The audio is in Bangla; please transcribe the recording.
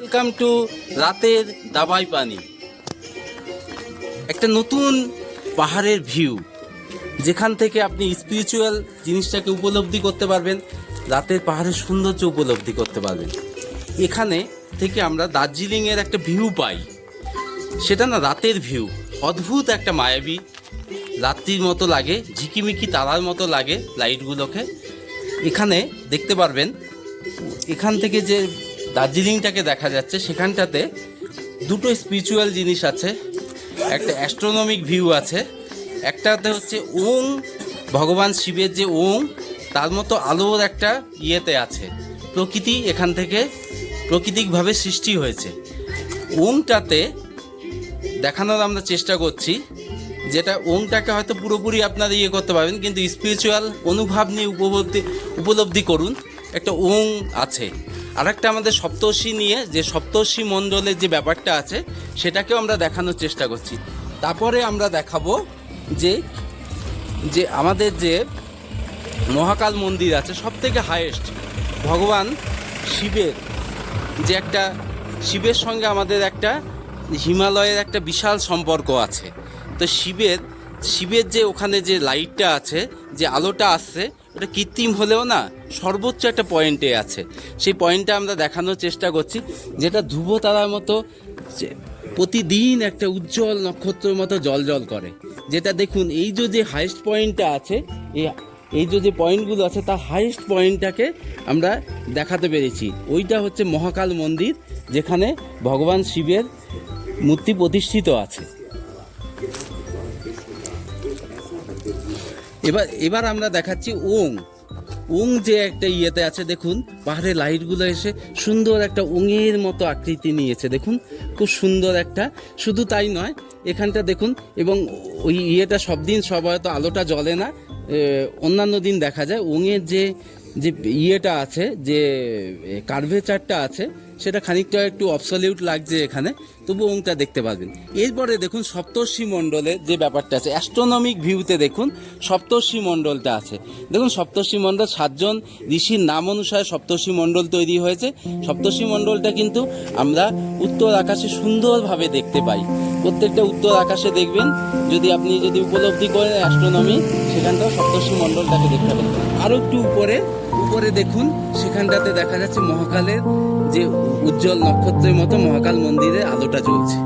ওয়েলকাম টু রাতের দাবাই পানি। একটা নতুন পাহাড়ের ভিউ, যেখান থেকে আপনি স্পিরিচুয়াল জিনিসটাকে উপলব্ধি করতে পারবেন, রাতের পাহাড়ের সৌন্দর্য উপলব্ধি করতে পারবেন। এখানে থেকে আমরা দার্জিলিংয়ের একটা ভিউ পাই, সেটা না রাতের ভিউ, অদ্ভুত একটা মায়াবী, রাত্রির মতো লাগে, ঝিকিমিকি তারার মতো লাগে লাইটগুলোকে। এখানে দেখতে পারবেন, এখান থেকে যে দার্জিলিংটাকে দেখা যাচ্ছে, সেখানটাতে দুটো স্পিরিচুয়াল জিনিস আছে, একটা অ্যাস্ট্রোনমিক ভিউ আছে। একটাতে হচ্ছে ওং, ভগবান শিবের যে ওং, তার মতো আলোর একটা ইয়েতে আছে। প্রকৃতি এখান থেকে প্রাকৃতিকভাবে সৃষ্টি হয়েছে। ওংটাতে দেখানোর আমরা চেষ্টা করছি, যেটা ওংটাকে হয়তো পুরোপুরি আপনারা ইয়ে করতে পারবেন, কিন্তু স্পিরিচুয়াল অনুভব নিয়ে উপলব্ধি করুন। একটা ওং আছে। আর একটা আমাদের সপ্তর্ষি নিয়ে, যে সপ্তর্ষি মণ্ডলের যে ব্যাপারটা আছে, সেটাকেও আমরা দেখানোর চেষ্টা করছি। তারপরে আমরা দেখাবো যে আমাদের যে মহাকাল মন্দির আছে, সব থেকে হাইয়েস্ট, ভগবান শিবের যে একটা, শিবের সঙ্গে আমাদের একটা হিমালয়ের একটা বিশাল সম্পর্ক আছে। তো শিবের যে ওখানে যে লাইটটা আছে, যে আলোটা আসছে, ওটা কৃত্রিম হলেও না সর্বোচ্চ একটা পয়েন্টে আছে। সেই পয়েন্টটা আমরা দেখানোর চেষ্টা করছি, যেটা ধ্রুব তারার মতো প্রতিদিন একটা উজ্জ্বল নক্ষত্রের মতো জল করে। যেটা দেখুন, এই যে হাইয়েস্ট পয়েন্টটা আছে, এই যে পয়েন্টগুলো আছে, তার হাইয়েস্ট পয়েন্টটাকে আমরা দেখাতে পেরেছি। ওইটা হচ্ছে মহাকাল মন্দির, যেখানে ভগবান শিবের মূর্তি প্রতিষ্ঠিত আছে। এবার আমরা দেখাচ্ছি ওং যে একটা ইয়েতে আছে। দেখুন, পাহাড়ের লাইটগুলো এসে সুন্দর একটা ওঙের মতো আকৃতি নিয়েছে। দেখুন, খুব সুন্দর একটা। শুধু তাই নয়, এখানটা দেখুন, এবং ওই ইয়েটা সব দিন সব হয়তো আলোটা জ্বলে না, অন্যান্য দিন দেখা যায়। ওঙের যে ইয়েটা আছে, যে কার্ভেচারটা আছে, সেটা খানিকটা একটু অবসলিউট লাগছে এখানে, তবু ওংটা দেখতে পাবেন। এরপরে দেখুন সপ্তর্ষি মণ্ডলের যে ব্যাপারটা আছে, অ্যাস্ট্রোনমিক ভিউতে দেখুন সপ্তর্ষি মণ্ডলটা আছে। দেখুন, সপ্তর্ষি মণ্ডল 7 জন ঋষির নাম অনুসারে সপ্তর্ষি মণ্ডল তৈরি হয়েছে। সপ্তর্ষি মণ্ডলটা কিন্তু আমরা উত্তর আকাশে সুন্দরভাবে দেখতে পাই। প্রত্যেকটা উত্তর আকাশে দেখবেন, আপনি যদি উপলব্ধি করেন অ্যাস্ট্রোনমি, সেখানটাও সপ্তর্ষি মণ্ডলটাকে দেখতে পাবেন। আরও একটু উপরে দেখুন, সেখানটাতে দেখা যাচ্ছে মহাকালের যে উজ্জ্বল নক্ষত্রের মতো মহাকাল মন্দিরে আলোটা জ্বলছে।